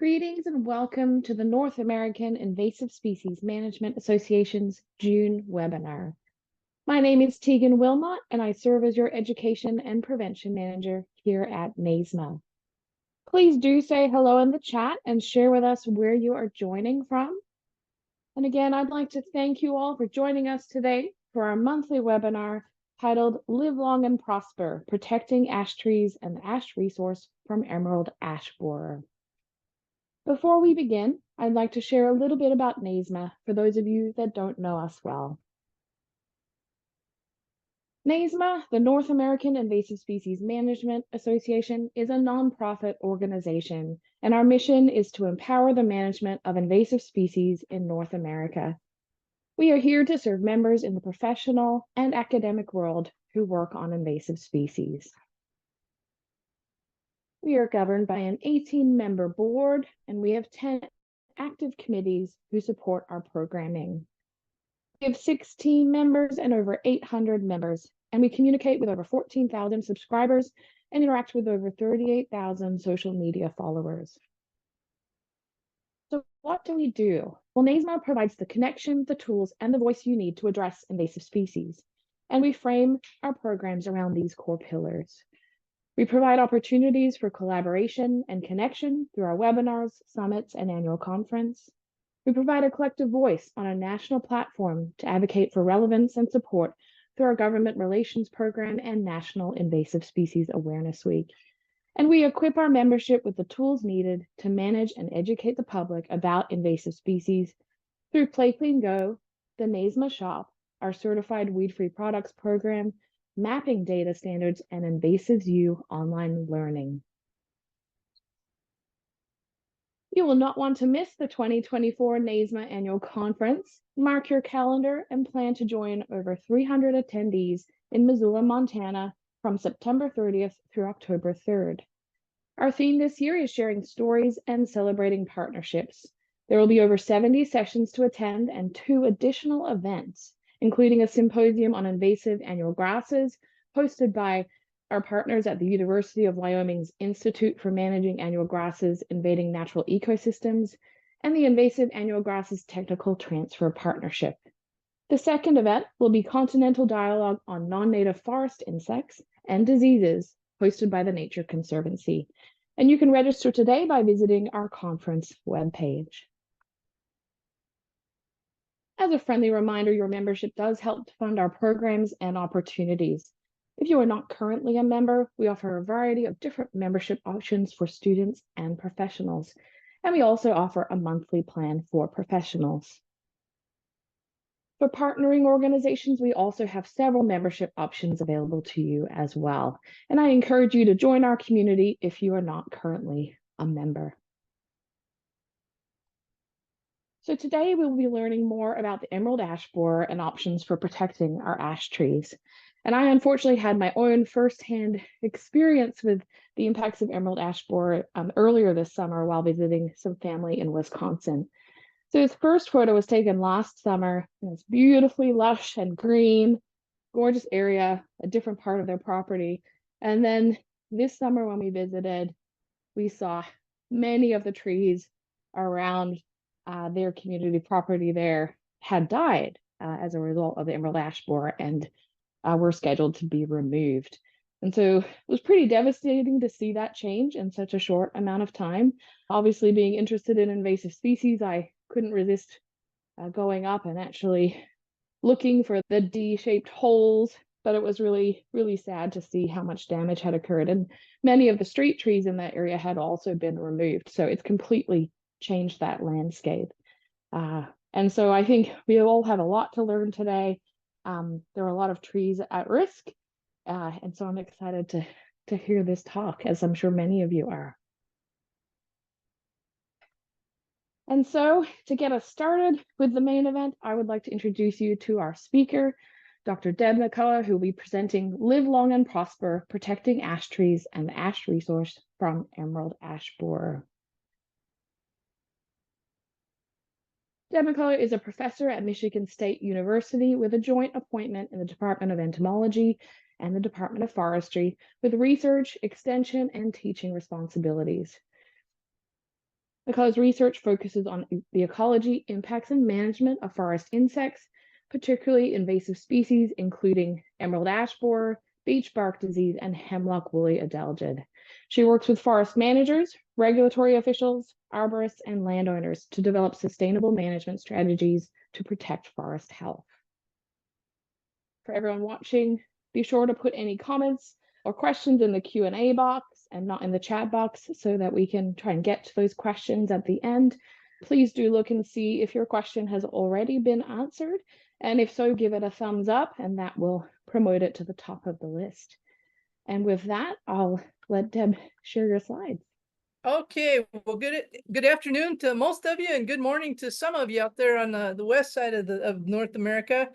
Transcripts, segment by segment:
Greetings and welcome to the North American Invasive Species Management Association's June webinar. My name is Tegan Wilmot, and I serve as your Education and Prevention Manager here at NASMA. Please do say hello in the chat and share with us where you are joining from. And again, I'd like to thank you all for joining us today for our monthly webinar titled Live Long and Prosper, Protecting Ash Trees and the Ash Resource from Emerald Ash Borer. Before we begin, I'd like to share a little bit about NASMA for those of you that don't know us well. NASMA, the North American Invasive Species Management Association, is a nonprofit organization, and our mission is to empower the management of invasive species in North America. We are here to serve members in the professional and academic world who work on invasive species. We are governed by an 18-member board, and we have 10 active committees who support our programming. We have 16 members and over 800 members, and we communicate with over 14,000 subscribers and interact with over 38,000 social media followers. So what do we do? Well, NASMA provides the connection, the tools, and the voice you need to address invasive species, and we frame our programs around these core pillars. We provide opportunities for collaboration and connection through our webinars, summits, and annual conference. We provide a collective voice on a national platform to advocate for relevance and support through our government relations program and National Invasive Species Awareness Week. And we equip our membership with the tools needed to manage and educate the public about invasive species through Play Clean Go, the NASMA Shop, our certified weed-free products program, mapping data standards, and Invasives U online learning. You will not want to miss the 2024 NASMA Annual Conference. Mark your calendar and plan to join over 300 attendees in Missoula, Montana from September 30th through October 3rd. Our theme this year is sharing stories and celebrating partnerships. There will be over 70 sessions to attend and 2 additional events, including a symposium on invasive annual grasses hosted by our partners at the University of Wyoming's Institute for Managing Annual Grasses Invading Natural Ecosystems, and the Invasive Annual Grasses Technical Transfer Partnership. The second event will be Continental Dialogue on Non-Native Forest Insects and Diseases, hosted by the Nature Conservancy. And you can register today by visiting our conference webpage. As a friendly reminder, your membership does help to fund our programs and opportunities. If you are not currently a member, we offer a variety of different membership options for students and professionals, and we also offer a monthly plan for professionals. For partnering organizations, we also have several membership options available to you as well, and I encourage you to join our community if you are not currently a member. So today we will be learning more about the emerald ash borer and options for protecting our ash trees. And I unfortunately had my own firsthand experience with the impacts of emerald ash borer earlier this summer while visiting some family in Wisconsin. So his first photo was taken last summer, and it's beautifully lush and green, gorgeous area, a different part of their property. And then this summer when we visited, we saw many of the trees around their community property there had died as a result of the emerald ash borer and were scheduled to be removed. And so it was pretty devastating to see that change in such a short amount of time. Obviously, being interested in invasive species, I couldn't resist going up and actually looking for the D-shaped holes, but it was really, really sad to see how much damage had occurred. And many of the street trees in that area had also been removed. So it's completely changed that landscape. And so I think we all have a lot to learn today. There are a lot of trees at risk. And so I'm excited to hear this talk, as I'm sure many of you are. And so to get us started with the main event, I would like to introduce you to our speaker, Dr. Deborah McCullough, who will be presenting Live Long and Prosper, Protecting Ash Trees and the Ash Resource from Emerald Ash Borer. Deborah McCullough is a professor at Michigan State University with a joint appointment in the Department of Entomology and the Department of Forestry with research, extension, and teaching responsibilities. McCullough's research focuses on the ecology, impacts, and management of forest insects, particularly invasive species, including emerald ash borer, beech bark disease, and hemlock woolly adelgid. She works with forest managers, regulatory officials, arborists, and landowners to develop sustainable management strategies to protect forest health. For everyone watching, be sure to put any comments or questions in the Q&A box and not in the chat box so that we can try and get to those questions at the end. Please do look and see if your question has already been answered. And if so, give it a thumbs up and that will promote it to the top of the list. And with that, I'll let Deb share your slides. Okay, well, good afternoon to most of you and good morning to some of you out there on the west side of North America.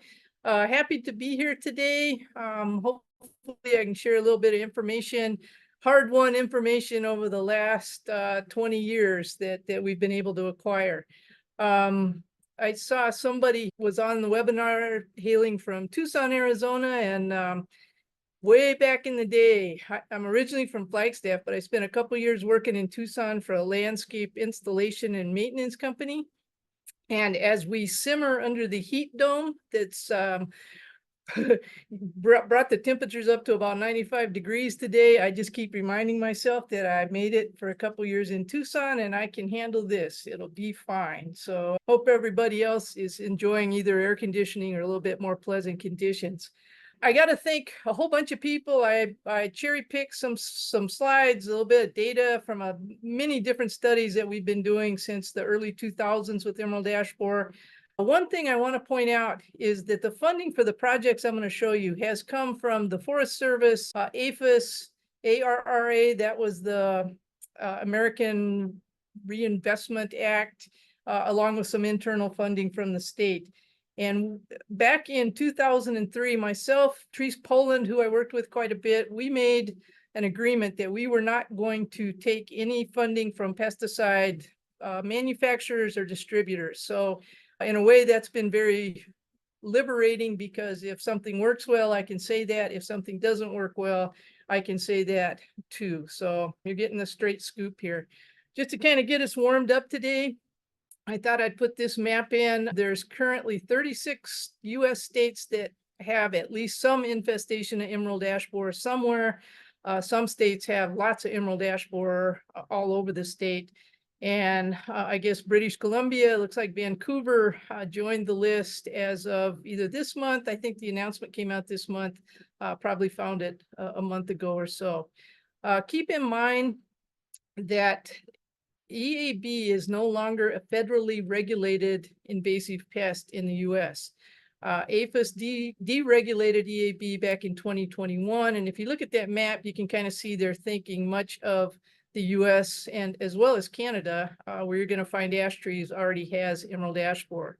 Happy to be here today. Hopefully I can share a little bit of information, hard-won information over the last 20 years that we've been able to acquire. I saw somebody was on the webinar hailing from Tucson, Arizona, and way back in the day, I'm originally from Flagstaff, but I spent a couple years working in Tucson for a landscape installation and maintenance company. And as we simmer under the heat dome that's brought the temperatures up to about 95 degrees today, I just keep reminding myself that I made it for a couple years in Tucson and I can handle this. It'll be fine. So hope everybody else is enjoying either air conditioning or a little bit more pleasant conditions. I got to thank a whole bunch of people. I cherry picked some slides, a little bit of data from many different studies that we've been doing since the early 2000s with emerald ash borer. One thing I want to point out is that the funding for the projects I'm going to show you has come from the Forest Service, APHIS, ARRA, that was the American Reinvestment Act, along with some internal funding from the state. And back in 2003, myself, Therese Poland, who I worked with quite a bit, we made an agreement that we were not going to take any funding from pesticide manufacturers or distributors. So in a way, that's been very liberating because if something works well, I can say that. If something doesn't work well, I can say that too. So you're getting a straight scoop here. Just to kind of get us warmed up today, I thought I'd put this map in. There's currently 36 US states that have at least some infestation of emerald ash borer somewhere. Some states have lots of emerald ash borer all over the state. And I guess British Columbia, looks like Vancouver joined the list as of either this month. I think the announcement came out this month, probably found it a month ago or so. Keep in mind that EAB is no longer a federally regulated invasive pest in the US. APHIS deregulated EAB back in 2021. And if you look at that map, you can kind of see they're thinking much of the US and as well as Canada, where you're going to find ash trees already has emerald ash borer.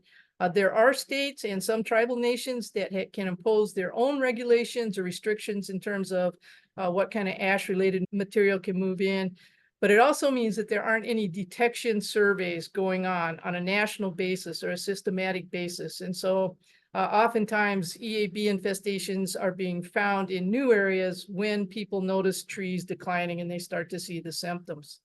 There are states and some tribal nations that can impose their own regulations or restrictions in terms of what kind of ash related material can move in. But it also means that there aren't any detection surveys going on a national basis or a systematic basis. And so oftentimes EAB infestations are being found in new areas when people notice trees declining and they start to see the symptoms.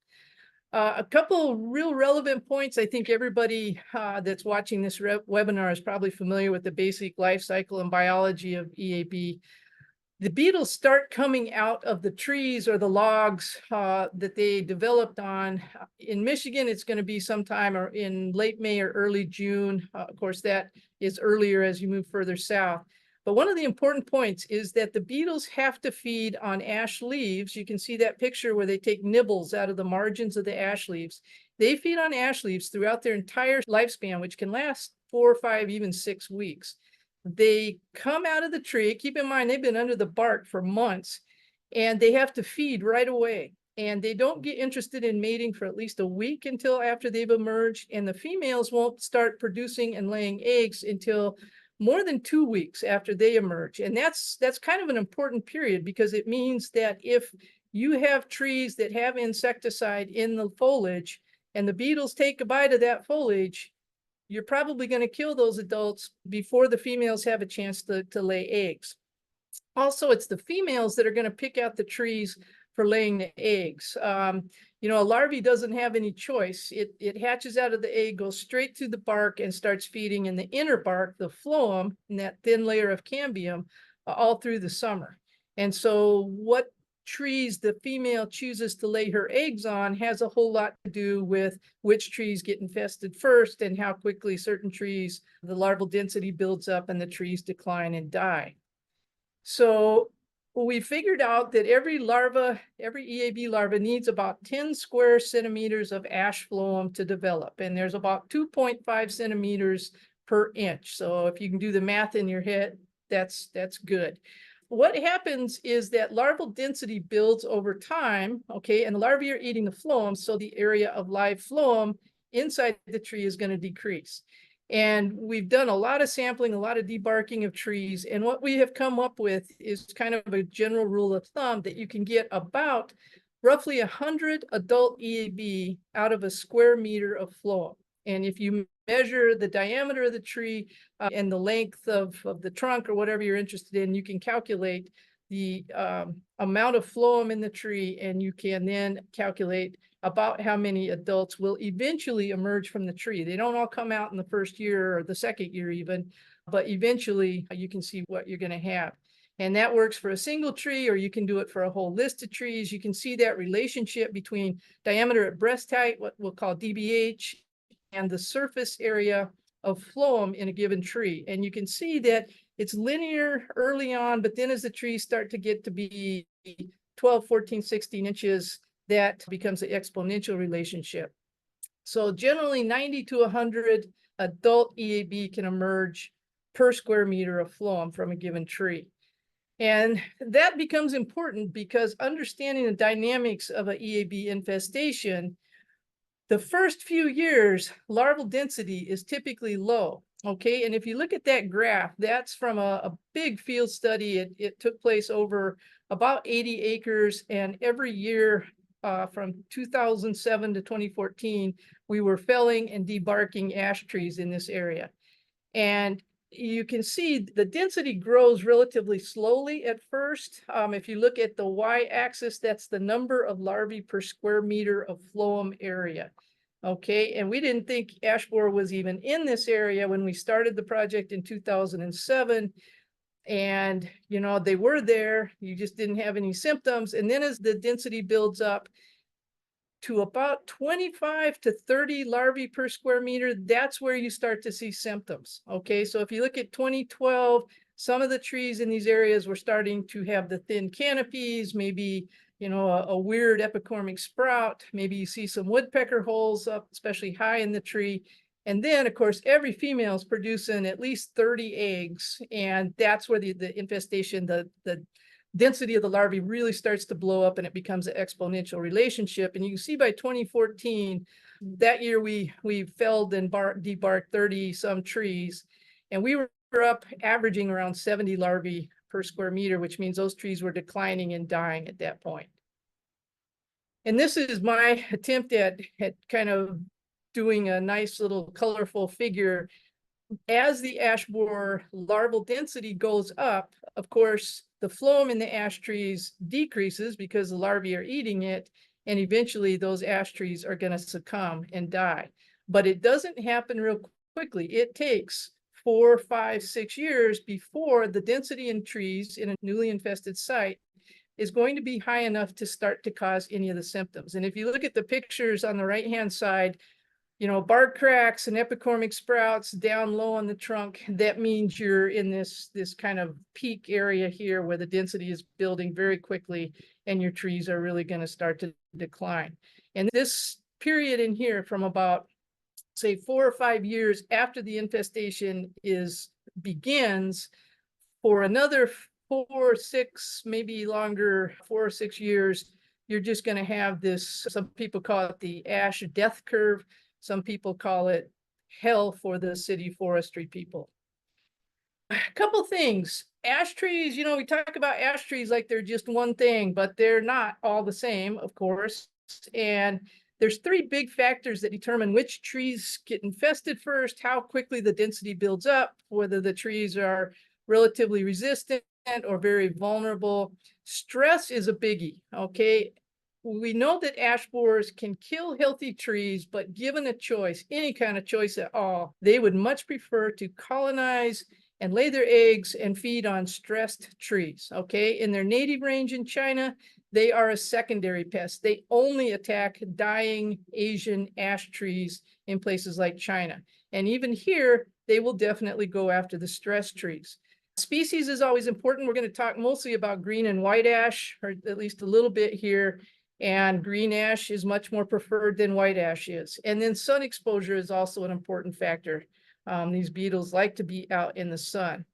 A couple real relevant points. I think everybody that's watching this webinar is probably familiar with the basic life cycle and biology of EAB. The beetles start coming out of the trees or the logs that they developed on. In Michigan, it's going to be sometime or in late May or early June. Of course, that is earlier as you move further south. But one of the important points is that the beetles have to feed on ash leaves. You can see that picture where they take nibbles out of the margins of the ash leaves. They feed on ash leaves throughout their entire lifespan, which can last 4 or 5, even 6 weeks. They come out of the tree. Keep in mind, they've been under the bark for months and they have to feed right away. And they don't get interested in mating for at least a week until after they've emerged. And the females won't start producing and laying eggs until more than 2 weeks after they emerge. And that's kind of an important period because it means that if you have trees that have insecticide in the foliage and the beetles take a bite of that foliage, you're probably going to kill those adults before the females have a chance to lay eggs. Also, it's the females that are going to pick out the trees for laying the eggs. a larvae doesn't have any choice. It hatches out of the egg, goes straight through the bark and starts feeding in the inner bark, the phloem, and that thin layer of cambium, all through the summer. And so what trees the female chooses to lay her eggs on has a whole lot to do with which trees get infested first and how quickly certain trees, the larval density builds up and the trees decline and die. So we figured out that every EAB larva needs about 10 square centimeters of ash phloem to develop. And there's about 2.5 centimeters per inch. So if you can do the math in your head, that's good. What happens is that larval density builds over time, okay, and the larvae are eating the phloem, so the area of live phloem inside the tree is going to decrease. And we've done a lot of sampling, a lot of debarking of trees. And what we have come up with is kind of a general rule of thumb that you can get about roughly 100 adult EAB out of a square meter of phloem. And if you measure the diameter of the tree and the length of the trunk or whatever you're interested in, you can calculate the amount of phloem in the tree, and you can then calculate about how many adults will eventually emerge from the tree. They don't all come out in the first year or the second year even, but eventually you can see what you're going to have. And that works for a single tree, or you can do it for a whole list of trees. You can see that relationship between diameter at breast height, what we'll call DBH, and the surface area of phloem in a given tree. And you can see that it's linear early on, but then as the trees start to get to be 12, 14, 16 inches, that becomes an exponential relationship. So generally 90 to 100 adult EAB can emerge per square meter of phloem from a given tree. And that becomes important because understanding the dynamics of an EAB infestation, the first few years, larval density is typically low. Okay, and if you look at that graph, that's from a big field study. It took place over about 80 acres, and every year from 2007 to 2014, we were felling and debarking ash trees in this area. And you can see the density grows relatively slowly at first. If you look at the y-axis, that's the number of larvae per square meter of phloem area. Okay, and we didn't think ash borer was even in this area when we started the project in 2007. And, they were there, you just didn't have any symptoms. And then as the density builds up to about 25 to 30 larvae per square meter, that's where you start to see symptoms. Okay, so if you look at 2012, some of the trees in these areas were starting to have the thin canopies, maybe a weird epicormic sprout. Maybe you see some woodpecker holes up, especially high in the tree. And then, of course, every female is producing at least 30 eggs. And that's where the infestation, the density of the larvae really starts to blow up, and it becomes an exponential relationship. And you can see by 2014, that year we felled and debarked 30 some trees. And we were up averaging around 70 larvae per square meter, which means those trees were declining and dying at that point. And this is my attempt at kind of doing a nice little colorful figure. As the ash borer larval density goes up, of course, the phloem in the ash trees decreases because the larvae are eating it, and eventually those ash trees are going to succumb and die. But it doesn't happen real quickly. It takes 4, 5, 6 years before the density in trees in a newly infested site is going to be high enough to start to cause any of the symptoms. And if you look at the pictures on the right-hand side, bark cracks and epicormic sprouts down low on the trunk, that means you're in this kind of peak area here where the density is building very quickly and your trees are really going to start to decline. And this period in here from about, say, 4 or 5 years after the infestation begins, for another 4 or 6, maybe longer, 4 or 6 years, you're just going to have this, some people call it the ash death curve. Some people call it hell for the city forestry people. A couple things. Ash trees, we talk about ash trees like they're just one thing, but they're not all the same, of course. And there's 3 big factors that determine which trees get infested first, how quickly the density builds up, whether the trees are relatively resistant or very vulnerable. Stress is a biggie, okay? we know that ash borers can kill healthy trees, but given a choice, any kind of choice at all, they would much prefer to colonize and lay their eggs and feed on stressed trees. Okay, in their native range in China, they are a secondary pest. They only attack dying Asian ash trees in places like China. And even here, they will definitely go after the stressed trees. Species is always important. We're going to talk mostly about green and white ash, or at least a little bit here. And green ash is much more preferred than white ash is. And then sun exposure is also an important factor. These beetles like to be out in the sun.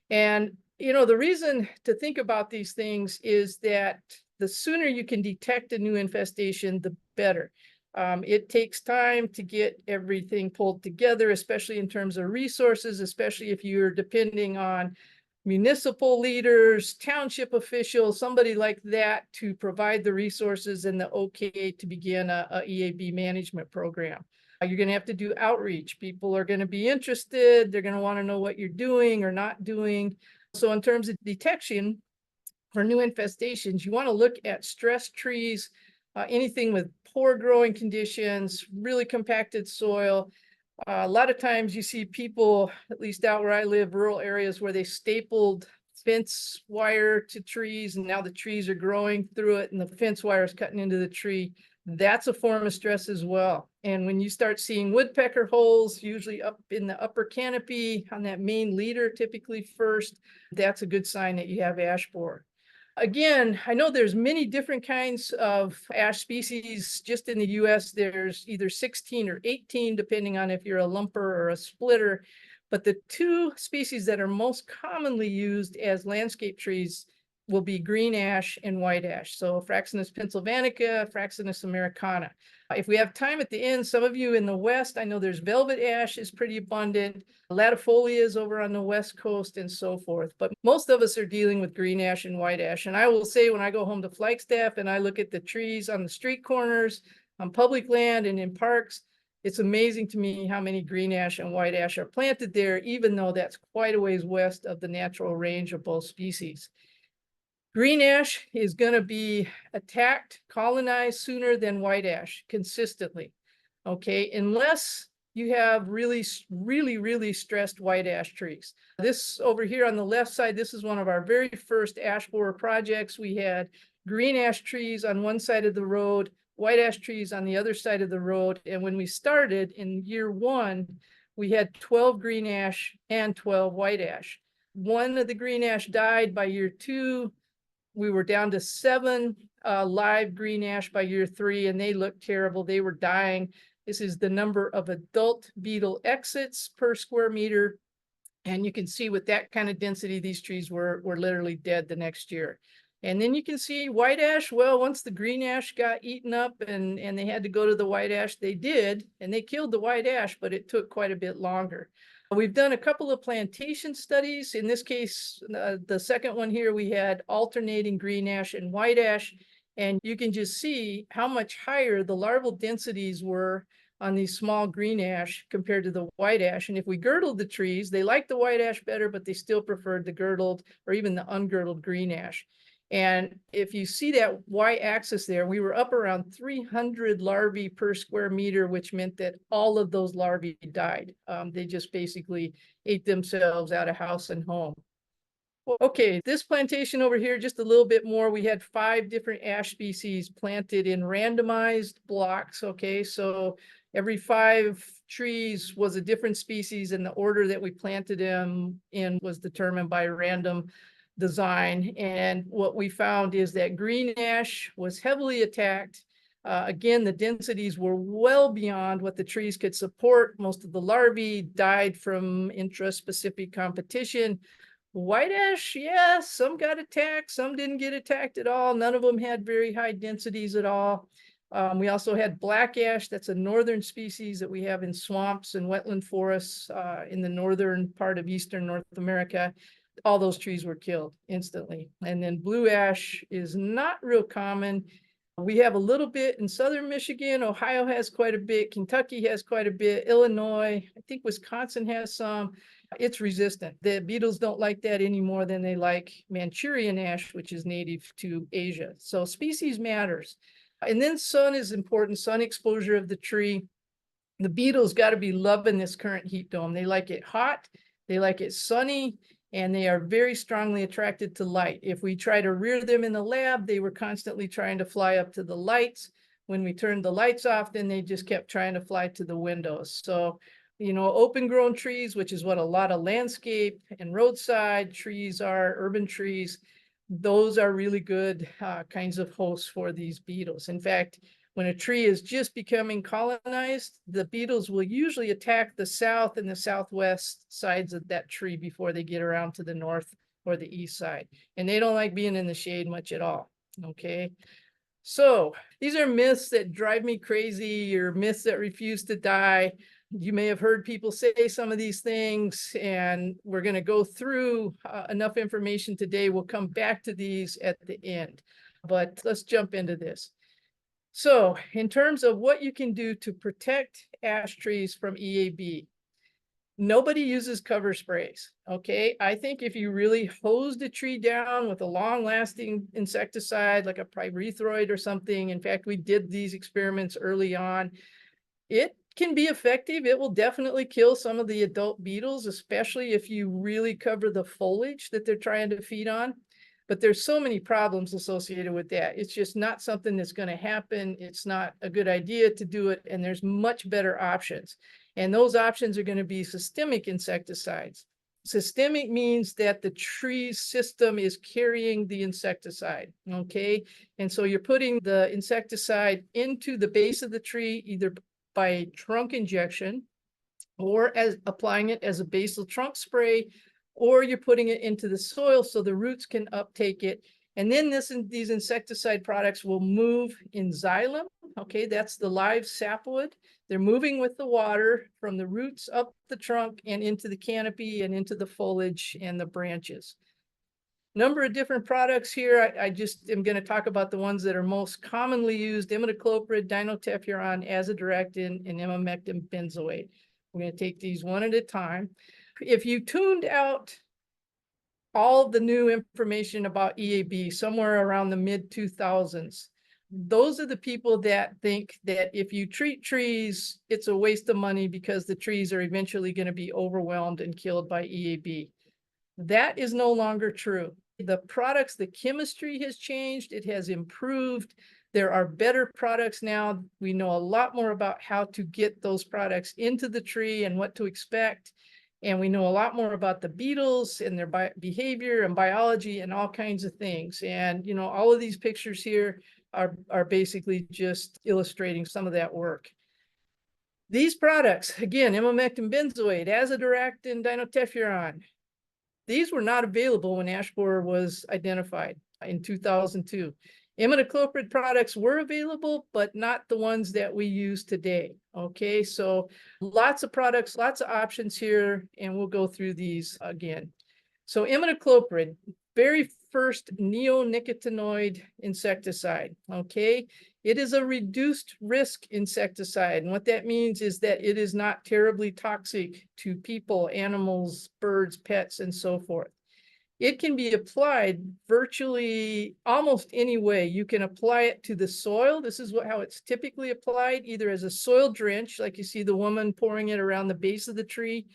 And, you know, the reason to think about these things is that the sooner you can detect a new infestation, the better. It takes time to get everything pulled together, especially in terms of resources, especially if you're depending on municipal leaders, township officials, somebody like that to provide the resources and the okay to begin a EAB management program. You're going to have to do outreach. People are going to be interested. They're going to want to know what you're doing or not doing. So in terms of detection for new infestations, you want to look at stressed trees, anything with poor growing conditions, really compacted soil. A lot of times you see people, at least out where I live, rural areas, where they stapled fence wire to trees, and now the trees are growing through it and the fence wire is cutting into the tree. That's a form of stress as well. And when you start seeing woodpecker holes, usually up in the upper canopy on that main leader, typically first, that's a good sign that you have ash borer. Again, I know there's many different kinds of ash species. Just in the US, there's either 16 or 18, depending on if you're a lumper or a splitter. But the two species that are most commonly used as landscape trees will be green ash and white ash. So Fraxinus pennsylvanica, Fraxinus americana. If we have time at the end, some of you in the West, I know there's velvet ash is pretty abundant, latifolia is over on the West Coast, and so forth. But most of us are dealing with green ash and white ash. And I will say, when I go home to Flagstaff and I look at the trees on the street corners, on public land and in parks, it's amazing to me how many green ash and white ash are planted there, even though that's quite a ways west of the natural range of both species. Green ash is going to be attacked, colonized sooner than white ash consistently. Okay, unless you have really stressed white ash trees. This over here on the left side, this is one of our very first ash borer projects. We had green ash trees on one side of the road, white ash trees on the other side of the road. And when we started in year one, we had 12 green ash and 12 white ash. One of the green ash died by year two. We were down to 7 live green ash by year 3, and they looked terrible. They were dying. This is the number of adult beetle exits per square meter. And you can see with that kind of density, these trees were literally dead the next year. And then you can see white ash. Well, once the green ash got eaten up and they had to go to the white ash, they did, and they killed the white ash, but it took quite a bit longer. We've done a couple of plantation studies. In this case, the second one here, we had alternating green ash and white ash. And you can just see how much higher the larval densities were on these small green ash compared to the white ash. And if we girdled the trees, they liked the white ash better, but they still preferred the girdled or even the ungirdled green ash. And if you see that y-axis there, we were up around 300 larvae per square meter, which meant that all of those larvae died. They just basically ate themselves out of house and home. Okay, this plantation over here, just a little bit more. We had 5 different ash species planted in randomized blocks. Okay, so every 5 trees was a different species, and the order that we planted them in was determined by random design. And what we found is that green ash was heavily attacked. Again, the densities were well beyond what the trees could support. Most of the larvae died from intraspecific competition. White ash, yeah, some got attacked, some didn't get attacked at all. None of them had very high densities at all. We also had black ash. That's a northern species that we have in swamps and wetland forests in the northern part of eastern North America. All those trees were killed instantly. And then blue ash is not real common. We have a little bit in southern Michigan. Ohio has quite a bit. Kentucky has quite a bit. Illinois, I think Wisconsin has some. It's resistant. The beetles don't like that any more than they like Manchurian ash, which is native to Asia. So species matters. And then sun is important, sun exposure of the tree. The beetles got to be loving this current heat dome. They like it hot, they like it sunny, and they are very strongly attracted to light. If we try to rear them in the lab, they were constantly trying to fly up to the lights. When we turned the lights off, then they just kept trying to fly to the windows. So, you know, open grown trees, which is what a lot of landscape and roadside trees are, urban trees, those are really good kinds of hosts for these beetles. In fact, when a tree is just becoming colonized, the beetles will usually attack the south and the southwest sides of that tree before they get around to the north or the east side. And they don't like being in the shade much at all. Okay. So these are myths that drive me crazy, or myths that refuse to die. You may have heard people say some of these things, and we're going to go through enough information today. We'll come back to these at the end, but let's jump into this. So in terms of what you can do to protect ash trees from EAB, nobody uses cover sprays. Okay. I think if you really hosed a tree down with a long lasting insecticide, like a pyrethroid or something, in fact, we did these experiments early on, it can be effective. It will definitely kill some of the adult beetles, especially if you really cover the foliage that they're trying to feed on. But there's so many problems associated with that. It's just not something that's going to happen. It's not a good idea to do it. And there's much better options. And those options are going to be systemic insecticides. Systemic means that the tree system is carrying the insecticide, okay? And so you're putting the insecticide into the base of the tree, either by trunk injection, or as applying it as a basal trunk spray, or you're putting it into the soil so the roots can uptake it. And then these insecticide products will move in xylem. Okay, that's the live sapwood. They're moving with the water from the roots up the trunk and into the canopy and into the foliage and the branches. Number of different products here. I just am going to talk about the ones that are most commonly used: imidacloprid, dinotefuran, azadirachtin, and imamectin benzoate. We're going to take these one at a time. If you tuned out all the new information about EAB somewhere around the mid-2000s, those are the people that think that if you treat trees, it's a waste of money because the trees are eventually going to be overwhelmed and killed by EAB. That is no longer true. The products, the chemistry has changed. It has improved. There are better products now. We know a lot more about how to get those products into the tree and what to expect. And we know a lot more about the beetles and their behavior and biology and all kinds of things. And, you know, all of these pictures here are basically just illustrating some of that work. These products, again, imamectin benzoate, azadirachtin, dinotefuran, these were not available when ash borer was identified in 2002. Imidacloprid products were available, but not the ones that we use today. Okay, so lots of products, lots of options here, and we'll go through these again. So imidacloprid, very first neonicotinoid insecticide. Okay, it is a reduced risk insecticide. And what that means is that it is not terribly toxic to people, animals, birds, pets, and so forth. It can be applied virtually almost any way. You can apply it to the soil. This is how it's typically applied, either as a soil drench, like you see the woman pouring it around the base of the tree,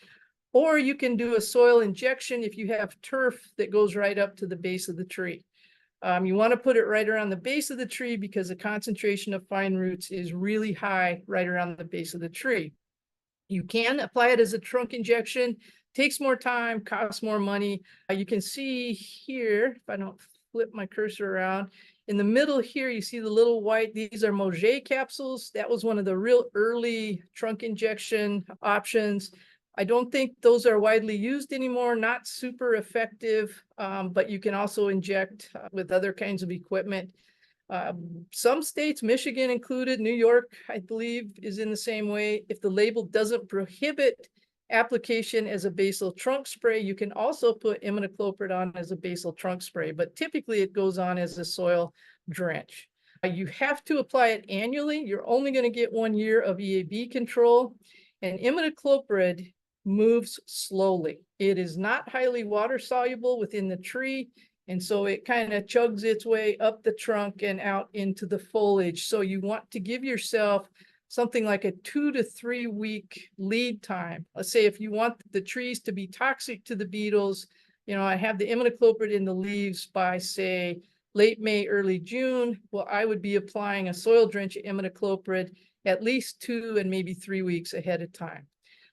or you can do a soil injection if you have turf that goes right up to the base of the tree. You want to put it right around the base of the tree because the concentration of fine roots is really high right around the base of the tree. You can apply it as a trunk injection. Takes more time, costs more money. You can see here, if I don't flip my cursor around, in the middle here, you see the little white, these are Moget capsules. That was one of the real early trunk injection options. I don't think those are widely used anymore, not super effective, but you can also inject with other kinds of equipment. Some states, Michigan included, New York, I believe, is in the same way. If the label doesn't prohibit application as a basal trunk spray, you can also put imidacloprid on as a basal trunk spray, but typically it goes on as a soil drench. You have to apply it annually. You're only going to get 1 year of EAB control, and imidacloprid moves slowly. It is not highly water soluble within the tree. And so it kind of chugs its way up the trunk and out into the foliage. So you want to give yourself something like a 2 to 3 week lead time. Let's say if you want the trees to be toxic to the beetles, I have the imidacloprid in the leaves by, say, late May, early June. Well, I would be applying a soil drench of imidacloprid at least 2 and maybe 3 weeks ahead of time.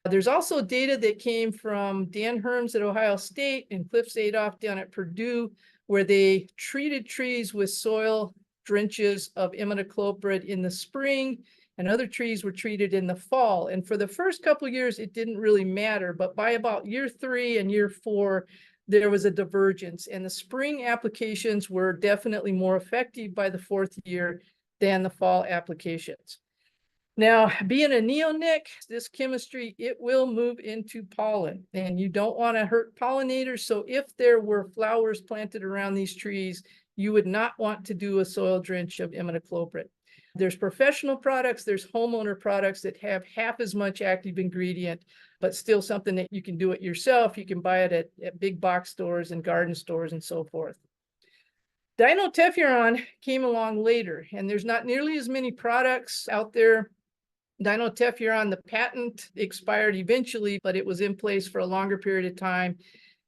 There's also data that came from Dan Herms at Ohio State and Cliff Zadoff down at Purdue, where they treated trees with soil drenches of imidacloprid in the spring, and other trees were treated in the fall. And for the first couple of years, it didn't really matter. But by about year 3 and year 4, there was a divergence. And the spring applications were definitely more effective by the 4th year than the fall applications. Now, being a neonic, this chemistry, it will move into pollen, and you don't want to hurt pollinators. So if there were flowers planted around these trees, you would not want to do a soil drench of imidacloprid. There's professional products, there's homeowner products that have half as much active ingredient, but still something that you can do it yourself. You can buy it at big box stores and garden stores and so forth. Dinotephuron came along later, and there's not nearly as many products out there. Dinotephuron, the patent expired eventually, but it was in place for a longer period of time.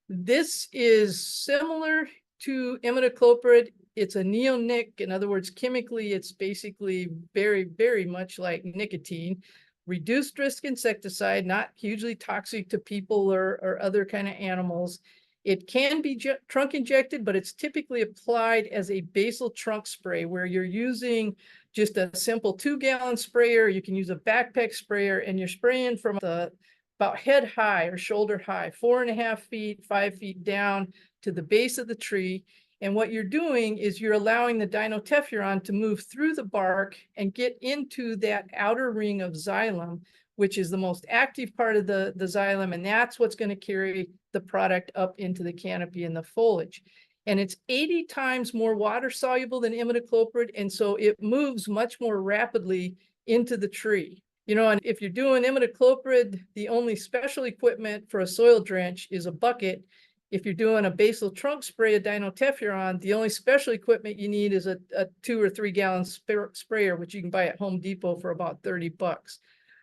This is similar to imidacloprid. It's a neonic. In other words, chemically, it's basically very, very much like nicotine. Reduced risk insecticide, not hugely toxic to people or other kind of animals. It can be trunk injected, but it's typically applied as a basal trunk spray where you're using just a simple 2-gallon sprayer. You can use a backpack sprayer, and you're spraying from about head high or shoulder high, 4.5 feet, 5 feet down to the base of the tree. And what you're doing is you're allowing the dinotephuron to move through the bark and get into that outer ring of xylem, which is the most active part of the xylem. And that's what's going to carry the product up into the canopy and the foliage. And it's 80 times more water soluble than imidacloprid. And so it moves much more rapidly into the tree. And if you're doing imidacloprid, the only special equipment for a soil drench is a bucket. If you're doing a basal trunk spray of dinotephuron, the only special equipment you need is a 2 or 3 gallon sprayer, which you can buy at Home Depot for about $30.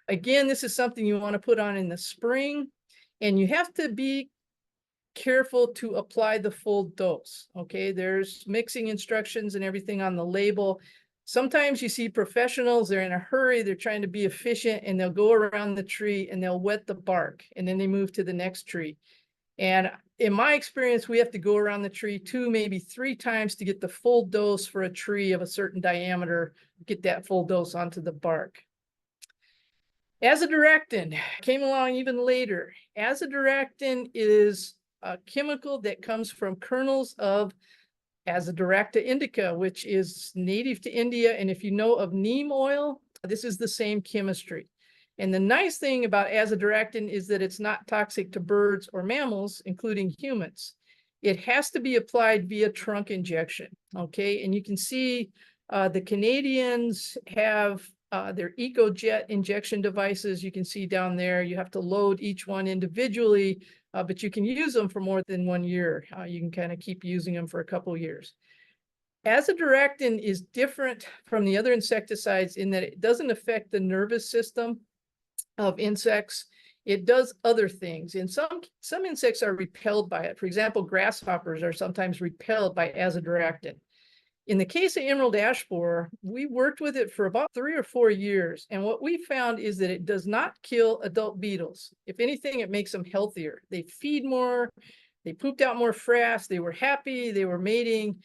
Again, this is something you want to put on in the spring, and you have to be careful to apply the full dose. Okay, there's mixing instructions and everything on the label. Sometimes you see professionals, they're in a hurry, they're trying to be efficient, and they'll go around the tree and they'll wet the bark, and then they move to the next tree. And in my experience, we have to go around the tree 2, maybe 3 times to get the full dose for a tree of a certain diameter, get that full dose onto the bark. Azadirachtin came along even later. Azadirachtin is a chemical that comes from kernels of Azadirachta indica, which is native to India. And if you know of neem oil, this is the same chemistry. And the nice thing about azadirachtin is that it's not toxic to birds or mammals, including humans. It has to be applied via trunk injection. Okay, and you can see the Canadians have their EcoJet injection devices. You can see down there, you have to load each one individually, but you can use them for more than 1 year. You can kind of keep using them for a couple of years. Azadirachtin is different from the other insecticides in that it doesn't affect the nervous system of insects. It does other things. And some insects are repelled by it. For example, grasshoppers are sometimes repelled by azadirachtin. In the case of emerald ash borer, we worked with it for about 3 or 4 years. And what we found is that it does not kill adult beetles. If anything, it makes them healthier. They feed more, they pooped out more frass, they were happy, they were mating.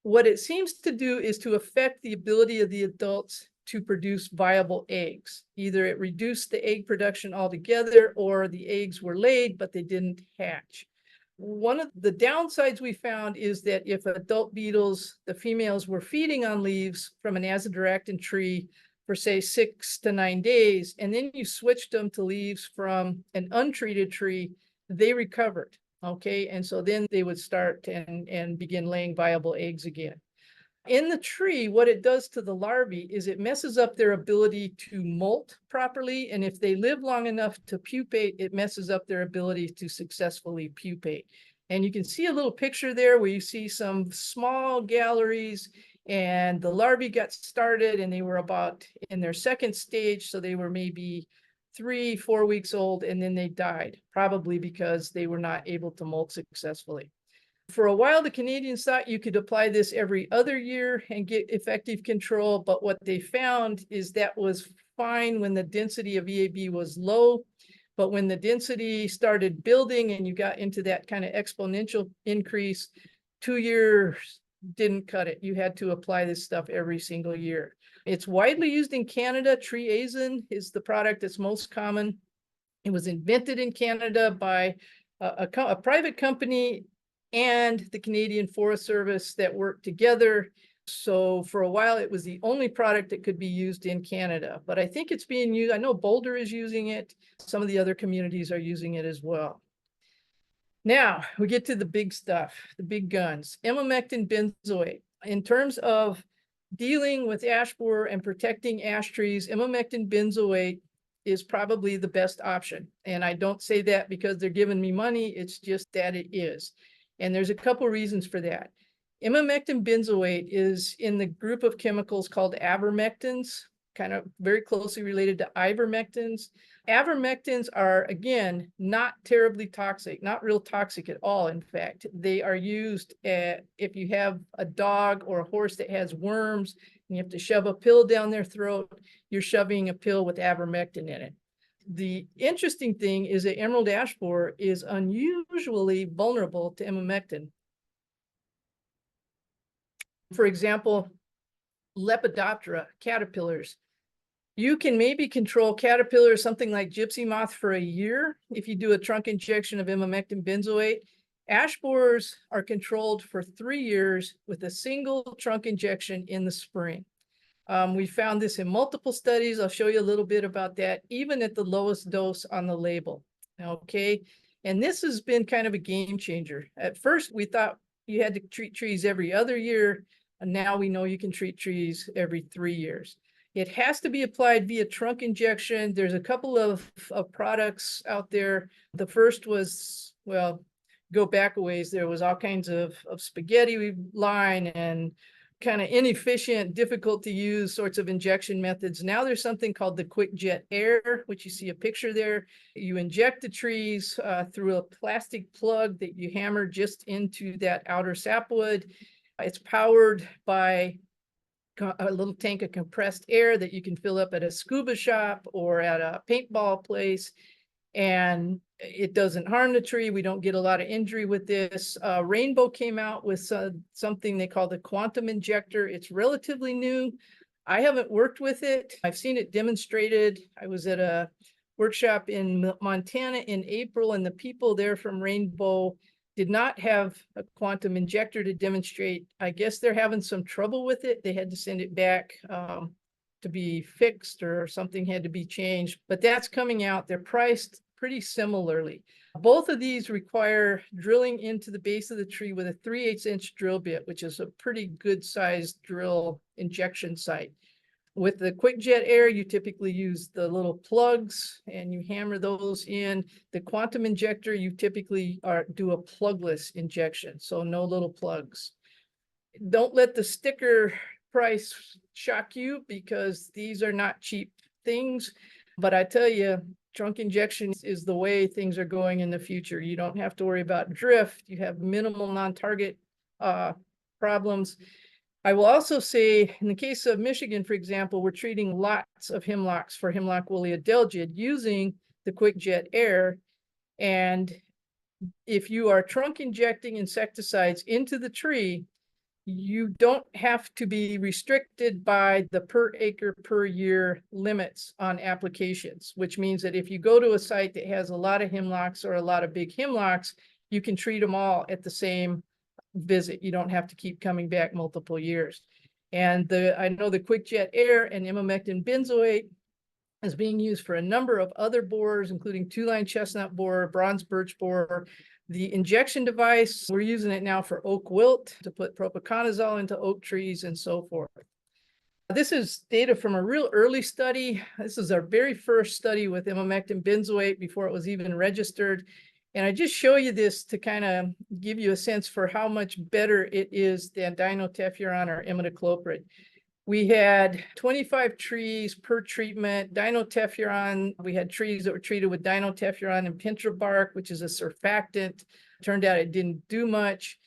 What it seems to do is to affect the ability of the adults to produce viable eggs. Either it reduced the egg production altogether, or the eggs were laid, but they didn't hatch. One of the downsides we found is that if adult beetles, the females, were feeding on leaves from an azadirachtin tree for say 6 to 9 days, and then you switched them to leaves from an untreated tree, they recovered. Okay, and so then they would start and begin laying viable eggs again. In the tree, what it does to the larvae is it messes up their ability to molt properly. And if they live long enough to pupate, it messes up their ability to successfully pupate. And you can see a little picture there where you see some small galleries, and the larvae got started and they were about in their second stage. So they were maybe 3-4 weeks old, and then they died, probably because they were not able to molt successfully. For a while, the Canadians thought you could apply this every other year and get effective control. But what they found is that was fine when the density of EAB was low. But when the density started building and you got into that kind of exponential increase, 2 years didn't cut it. You had to apply this stuff every single year. It's widely used in Canada. Triazin is the product that's most common. It was invented in Canada by a private company and the Canadian Forest Service that worked together. So for a while, it was the only product that could be used in Canada. But I think it's being used. I know Boulder is using it. Some of the other communities are using it as well. Now we get to the big stuff, the big guns. Emamectin benzoate. In terms of dealing with ash borer and protecting ash trees, emamectin benzoate is probably the best option. And I don't say that because they're giving me money. It's just that it is. And there's a couple reasons for that. Emamectin benzoate is in the group of chemicals called avermectins, kind of very closely related to ivermectins. Avermectins are, again, not terribly toxic, not real toxic at all. In fact, they are used if you have a dog or a horse that has worms and you have to shove a pill down their throat, you're shoving a pill with avermectin in it. The interesting thing is that emerald ash borer is unusually vulnerable to emamectin. For example, Lepidoptera, caterpillars. You can maybe control caterpillars, something like gypsy moth, for a year if you do a trunk injection of emamectin benzoate. Ash borers are controlled for 3 years with a single trunk injection in the spring. We found this in multiple studies. I'll show you a little bit about that, even at the lowest dose on the label. Okay. And this has been kind of a game changer. At first, we thought you had to treat trees every other year. And now we know you can treat trees every 3 years. It has to be applied via trunk injection. There's a couple of products out there. The first was, well, go back a ways. There was all kinds of spaghetti line and kind of inefficient, difficult to use sorts of injection methods. Now there's something called the quick jet air, which you see a picture there. You inject the trees through a plastic plug that you hammer just into that outer sapwood. It's powered by a little tank of compressed air that you can fill up at a scuba shop or at a paintball place. And it doesn't harm the tree. We don't get a lot of injury with this. Rainbow came out with something they call the quantum injector. It's relatively new. I haven't worked with it. I've seen it demonstrated. I was at a workshop in Montana in April, and the people there from Rainbow did not have a quantum injector to demonstrate. I guess they're having some trouble with it. They had to send it back to be fixed, or something had to be changed, but that's coming out. They're priced pretty similarly. Both of these require drilling into the base of the tree with a 3/8 inch drill bit, which is a pretty good sized drill injection site. With the quick jet air, you typically use the little plugs and you hammer those in. The quantum injector, you typically do a plugless injection, so no little plugs. Don't let the sticker price shock you, because these are not cheap things. But I tell you, trunk injection is the way things are going in the future. You don't have to worry about drift. You have minimal non-target problems. I will also say, in the case of Michigan, for example, we're treating lots of hemlocks for hemlock woolly adelgid using the quick jet air. And if you are trunk injecting insecticides into the tree, you don't have to be restricted by the per acre per year limits on applications, which means that if you go to a site that has a lot of hemlocks or a lot of big hemlocks, you can treat them all at the same visit. You don't have to keep coming back multiple years. And I know the quick jet air and emamectin benzoate is being used for a number of other borers, including 2-line chestnut borer, bronze birch borer. The injection device, we're using it now for oak wilt, to put propiconazole into oak trees and so forth. This is data from a real early study. This is our very first study with emamectin benzoate before it was even registered. And I just show you this to kind of give you a sense for how much better it is than dinotephuron or imidacloprid. We had 25 trees per treatment. Dinotephuron, we had trees that were treated with dinotephuron and pintrabark, which is a surfactant. Turned out it didn't do much.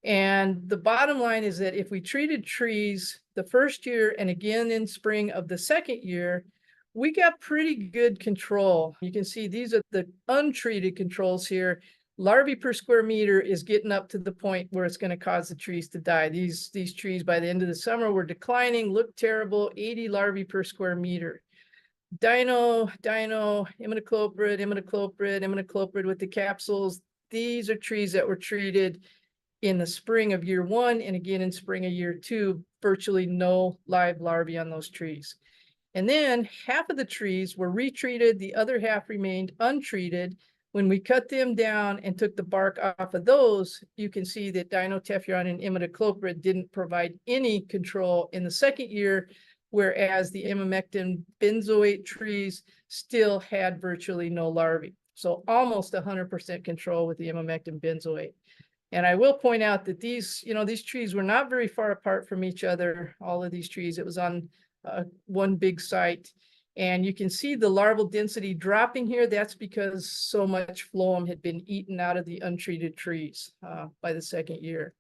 And the bottom line is that if we treated trees the first year and again in spring of the second year, we got pretty good control. You can see these are the untreated controls here. Larvae per square meter is getting up to the point where it's going to cause the trees to die. These trees by the end of the summer were declining, looked terrible, 80 larvae per square meter. Imidacloprid with the capsules. These are trees that were treated in the spring of year 1 and again in spring of year 2, virtually no live larvae on those trees. And then half of the trees were retreated, the other half remained untreated. When we cut them down and took the bark off of those, you can see that dinotephuron and imidacloprid didn't provide any control in the second year, whereas the imamectin benzoate trees still had virtually no larvae. So almost 100% control with the imamectin benzoate. And I will point out that these trees were not very far apart from each other, all of these trees. It was on one big site. And you can see the larval density dropping here. That's because so much phloem had been eaten out of the untreated trees by the second year.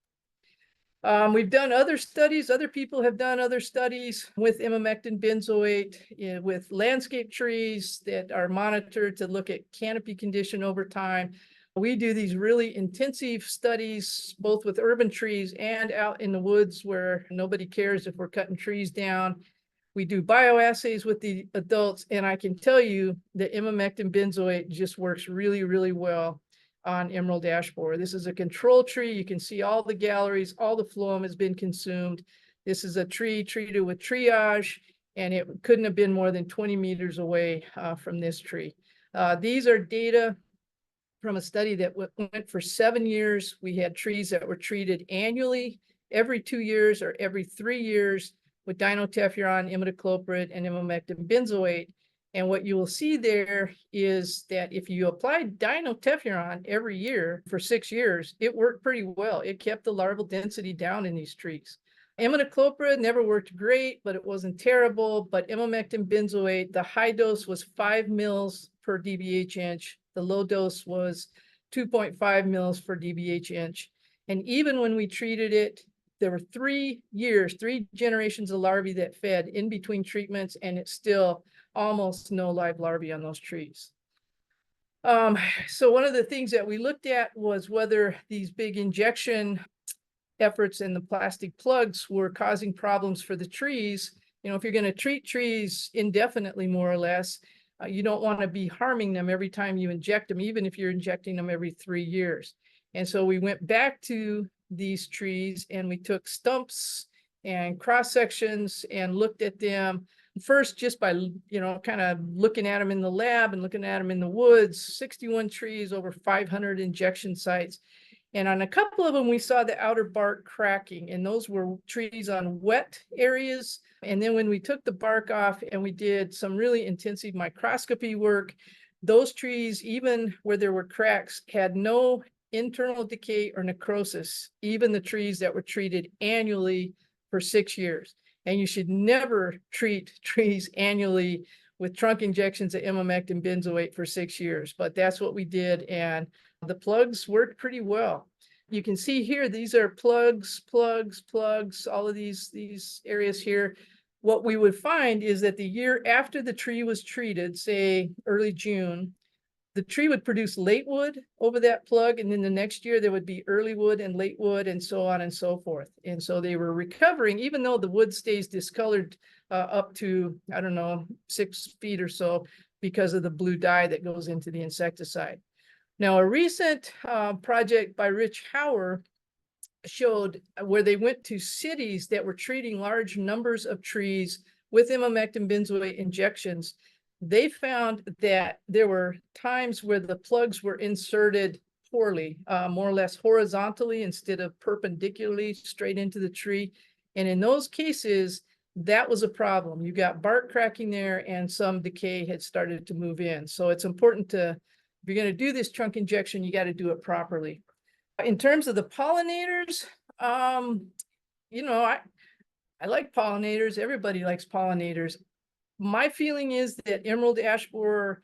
We've done other studies. Other people have done other studies with imamectin benzoate with landscape trees that are monitored to look at canopy condition over time. We do these really intensive studies, both with urban trees and out in the woods where nobody cares if we're cutting trees down. We do bioassays with the adults, and I can tell you that imamectin benzoate just works really, really well on emerald ash borer. This is a control tree. You can see all the galleries, all the phloem has been consumed. This is a tree treated with triage, and it couldn't have been more than 20 meters away from this tree. These are data from a study that went for 7 years. We had trees that were treated annually, every 2 years or every 3 years with dinotephuron, imidacloprid, and imamectin benzoate. And what you will see there is that if you applied dinotephuron every year for 6 years, it worked pretty well. It kept the larval density down in these trees. Imidacloprid never worked great, but it wasn't terrible. But imamectin benzoate, the high dose was 5 mils per dBH inch. The low dose was 2.5 mils per dBH inch. And even when we treated it, there were 3 generations of larvae that fed in between treatments, and it's still almost no live larvae on those trees. So one of the things that we looked at was whether these big injection efforts in the plastic plugs were causing problems for the trees. You know, if you're going to treat trees indefinitely, more or less, you don't want to be harming them every time you inject them, even if you're injecting them every 3 years. And so we went back to these trees and we took stumps and cross sections and looked at them first just by, kind of looking at them in the lab and looking at them in the woods. 61 trees, over 500 injection sites. And on a couple of them, we saw the outer bark cracking, and those were trees on wet areas. And then when we took the bark off and we did some really intensive microscopy work, those trees, even where there were cracks, had no internal decay or necrosis, even the trees that were treated annually for 6 years. And you should never treat trees annually with trunk injections of imamectin benzoate for 6 years. But that's what we did, and the plugs worked pretty well. You can see here, these are plugs, all of these areas here. What we would find is that the year after the tree was treated, say early June, the tree would produce late wood over that plug, and then the next year there would be early wood and late wood and so on and so forth. And so they were recovering, even though the wood stays discolored up to, 6 feet or so because of the blue dye that goes into the insecticide. Now, a recent project by Rich Hauer showed where they went to cities that were treating large numbers of trees with imamectin benzoate injections. They found that there were times where the plugs were inserted poorly, more or less horizontally instead of perpendicularly straight into the tree. And in those cases, that was a problem. You got bark cracking there and some decay had started to move in. So it's important to If you're going to do this trunk injection, you got to do it properly. In terms of the pollinators, you know, I like pollinators. Everybody likes pollinators. My feeling is that emerald ash borer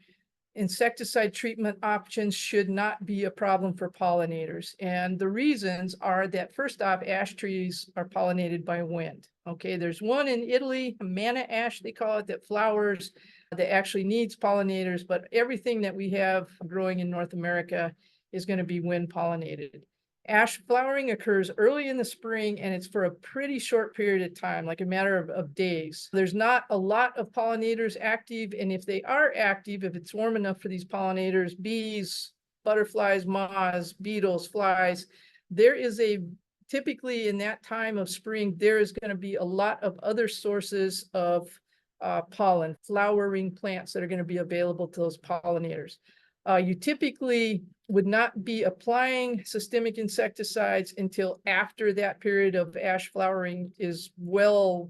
insecticide treatment options should not be a problem for pollinators. And the reasons are that, first off, ash trees are pollinated by wind. Okay, there's one in Italy, manna ash, they call it, that flowers, that actually needs pollinators, but everything that we have growing in North America is going to be wind pollinated. Ash flowering occurs early in the spring, and it's for a pretty short period of time, like a matter of days. There's not a lot of pollinators active, and if they are active, if it's warm enough for these pollinators, bees, butterflies, moths, beetles, flies, there is typically in that time of spring, there is going to be a lot of other sources of pollen, flowering plants that are going to be available to those pollinators. You typically would not be applying systemic insecticides until after that period of ash flowering is well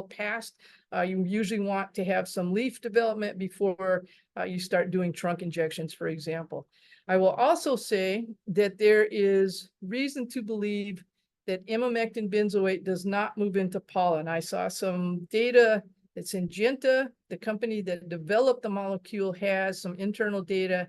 past. You usually want to have some leaf development before you start doing trunk injections, for example. I will also say that there is reason to believe that imamectin benzoate does not move into pollen. I saw some data that Syngenta, the company that developed the molecule, has some internal data,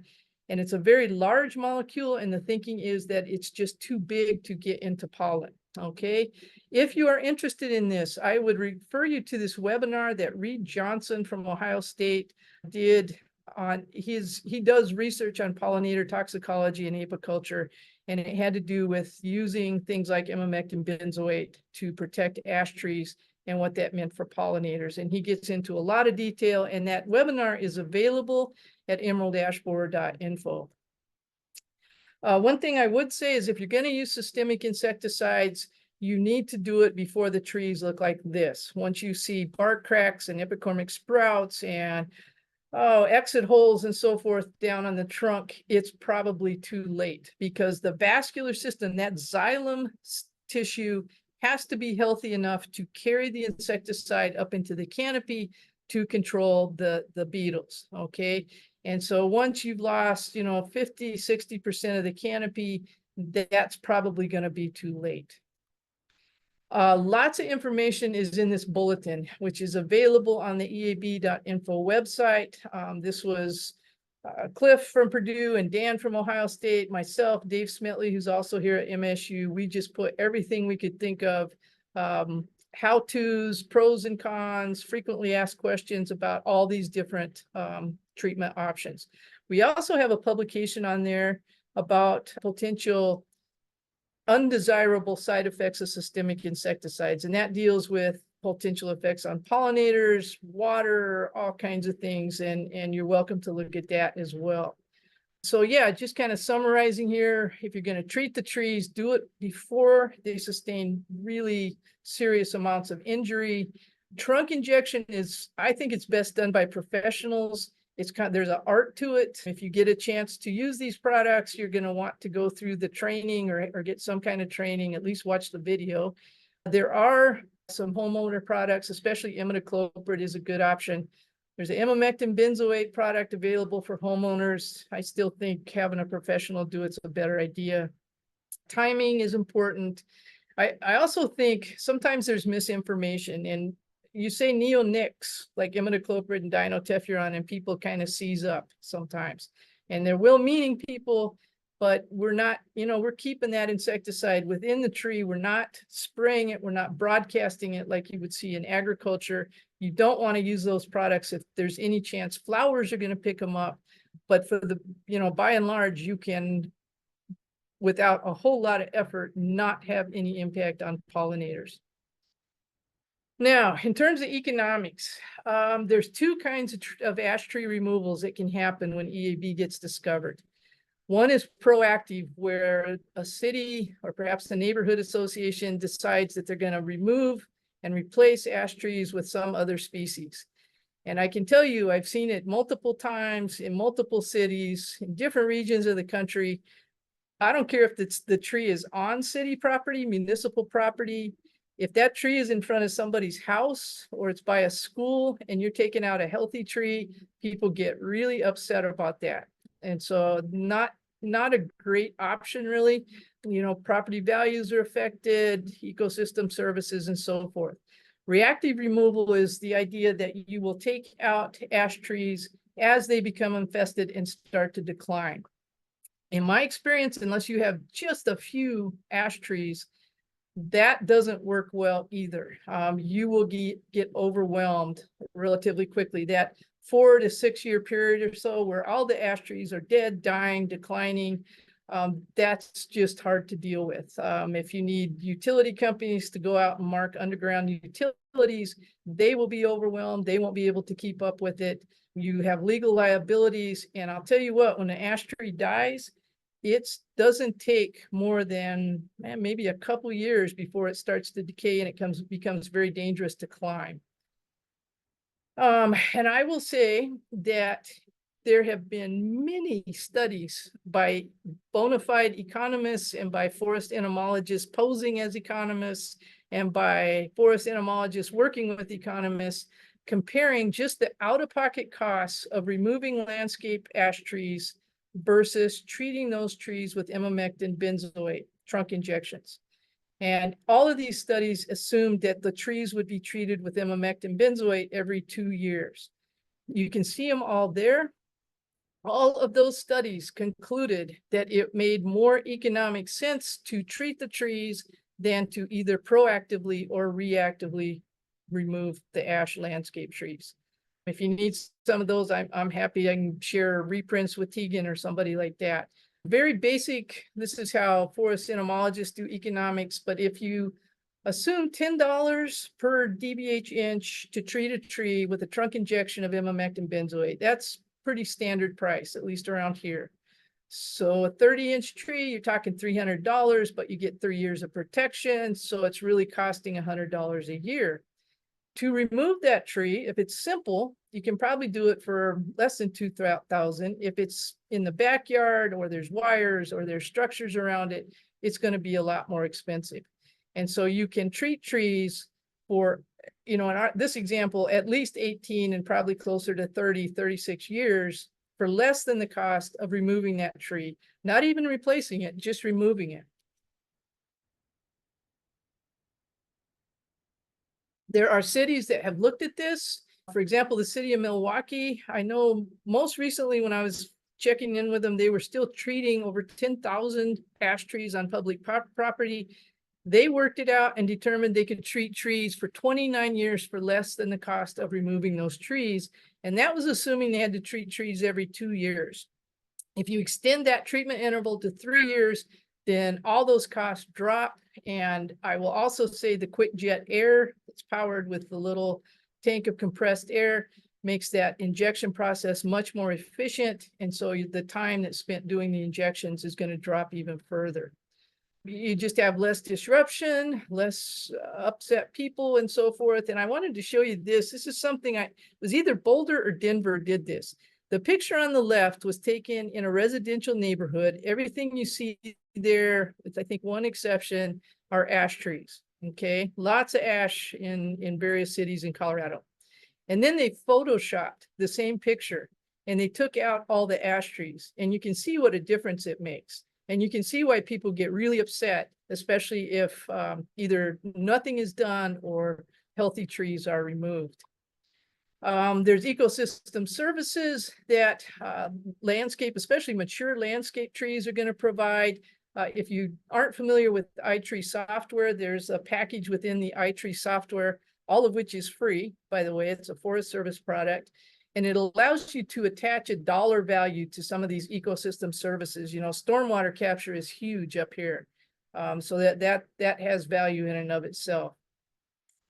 and it's a very large molecule, and the thinking is that it's just too big to get into pollen. Okay, if you are interested in this, I would refer you to this webinar that Reed Johnson from Ohio State did on he does research on pollinator toxicology and apiculture, and it had to do with using things like imamectin benzoate to protect ash trees and what that meant for pollinators. And he gets into a lot of detail, and that webinar is available at emeraldashborer.info. One thing I would say is, if you're going to use systemic insecticides, you need to do it before the trees look like this. Once you see bark cracks and epicormic sprouts and exit holes and so forth down on the trunk, it's probably too late, because the vascular system, that xylem tissue, has to be healthy enough to carry the insecticide up into the canopy to control the beetles. Okay, and so once you've lost, 50, 60% of the canopy, that's probably going to be too late. Lots of information is in this bulletin, which is available on the eab.info website. This was Cliff from Purdue and Dan from Ohio State, myself, Dave Smetley, who's also here at MSU. We just put everything we could think of, how-tos, pros and cons, frequently asked questions about all these different treatment options. We also have a publication on there about potential undesirable side effects of systemic insecticides, and that deals with potential effects on pollinators, water, all kinds of things, and you're welcome to look at that as well. So yeah, just kind of summarizing here, if you're going to treat the trees, do it before they sustain really serious amounts of injury. Trunk injection is, I think it's best done by professionals. There's an art to it. If you get a chance to use these products, you're going to want to go through the training or get some kind of training, at least watch the video. There are some homeowner products, especially imidacloprid is a good option. There's an imamectin benzoate product available for homeowners. I still think having a professional do it's a better idea. Timing is important. I also think sometimes there's misinformation, and you say neonics like imidacloprid and dinoteffuron, and people kind of seize up sometimes. And they're well-meaning people, but we're not, we're keeping that insecticide within the tree. We're not spraying it. We're not broadcasting it like you would see in agriculture. You don't want to use those products if there's any chance flowers are going to pick them up. But for the, by and large, you can, without a whole lot of effort, not have any impact on pollinators. Now, in terms of economics, there's two kinds of ash tree removals that can happen when EAB gets discovered. One is proactive, where a city or perhaps the neighborhood association decides that they're going to remove and replace ash trees with some other species. And I can tell you, I've seen it multiple times in multiple cities in different regions of the country. I don't care if the tree is on city property, municipal property. If that tree is in front of somebody's house or it's by a school and you're taking out a healthy tree, people get really upset about that. And so not a great option, really. Property values are affected, ecosystem services, and so forth. Reactive removal is the idea that you will take out ash trees as they become infested and start to decline. In my experience, unless you have just a few ash trees, that doesn't work well either. You will get overwhelmed relatively quickly. That 4 to 6 year period or so where all the ash trees are dead, dying, declining, that's just hard to deal with. If you need utility companies to go out and mark underground utilities, they will be overwhelmed. They won't be able to keep up with it. You have legal liabilities. And I'll tell you what, when an ash tree dies, it doesn't take more than maybe a couple years before it starts to decay and it becomes very dangerous to climb. And I will say that there have been many studies by bona fide economists and by forest entomologists posing as economists and by forest entomologists working with economists, comparing just the out-of-pocket costs of removing landscape ash trees versus treating those trees with imamectin benzoate trunk injections. And all of these studies assumed that the trees would be treated with imamectin benzoate every 2 years. You can see them all there. All of those studies concluded that it made more economic sense to treat the trees than to either proactively or reactively remove the ash landscape trees. If you need some of those, I'm happy I can share reprints with Tegan or somebody like that. Very basic, this is how forest entomologists do economics, but if you assume $10 per dBH inch to treat a tree with a trunk injection of imamectin benzoate, that's pretty standard price, at least around here. So a 30-inch tree, you're talking $300, but you get 3 years of protection, so it's really costing $100 a year. To remove that tree, if it's simple, you can probably do it for less than $2,000. If it's in the backyard or there's wires or there's structures around it, it's going to be a lot more expensive. And so you can treat trees for, in this example, at least 18 and probably closer to 30, 36 years for less than the cost of removing that tree, not even replacing it, just removing it. There are cities that have looked at this. For example, the city of Milwaukee, I know most recently when I was checking in with them, they were still treating over 10,000 ash trees on public property. They worked it out and determined they could treat trees for 29 years for less than the cost of removing those trees. And that was assuming they had to treat trees every 2 years. If you extend that treatment interval to 3 years, then all those costs drop. And I will also say the quick jet air that's powered with the little tank of compressed air makes that injection process much more efficient. And so the time that's spent doing the injections is going to drop even further. You just have less disruption, less upset people and so forth. And I wanted to show you this. This is something it was either Boulder or Denver did this. The picture on the left was taken in a residential neighborhood. Everything you see there, with I think one exception, are ash trees. Okay, lots of ash in various cities in Colorado. And then they photoshopped the same picture and they took out all the ash trees. And you can see what a difference it makes. And you can see why people get really upset, especially if either nothing is done or healthy trees are removed. There's ecosystem services that landscape, especially mature landscape trees, are going to provide. If you aren't familiar with iTree software, there's a package within the iTree software, all of which is free, by the way. It's a Forest Service product. And it allows you to attach a dollar value to some of these ecosystem services. Stormwater capture is huge up here. So that has value in and of itself.